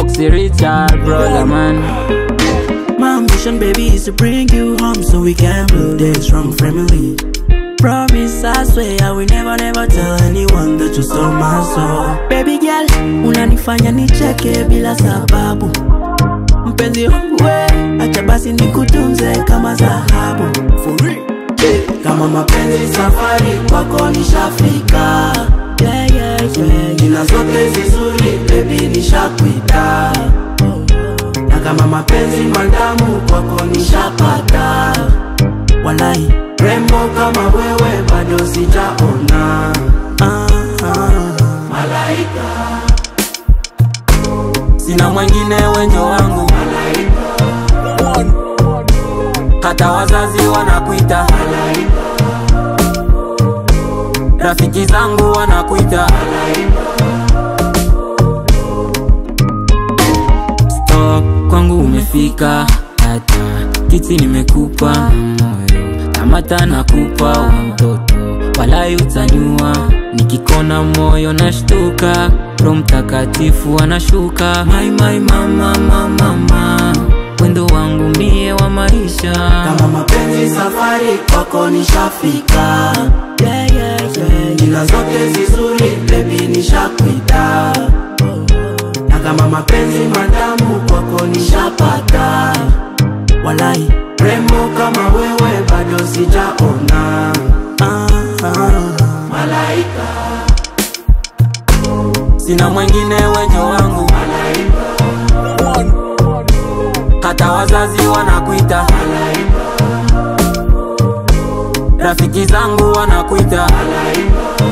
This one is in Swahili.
Foxy Richard, brother man. My ambition, baby, is to bring you home so we can build a strong family. Promise, I swear, I will never tell anyone that you stole my soul. Baby girl, unanifanya nicheke bila sababu. Mpenzi wangu we, acha basi nikutunze kama dhahabu. For real. Kama mapenzi safari kwako nishafika. Jina zote zizuri, baby nishakuita. Na kama mapenzi mandamu kwako nishapata. Walai, rembo kama wewe bado sijaona. Malaika, sina mwengine wenjo wangu. malaika, Hata wazazi wanakuita malaika, rafiki zangu wanakuita malaika. Stop, kwangu umefika. Hata kiti nimekupa moyo, tamata nakupa wa mtoto, walai utanyua. Nikikona moyo nashtuka, Roho Mtakatifu anashuka. My mama, mama, wendo wangu mie wa maisha. Kama mapenzi safari kwako nishafika. Jina zote zizuri, baby nishakuita. Na kama mapenzi mandamu kwako nishapata. Walai, rembo kama wewe bado sijaona. Malaika, Sina mwengine wenjo wangu. malaika, Hata wazazi wanakuita, malaika, rafiki zangu wanakuita. malaika.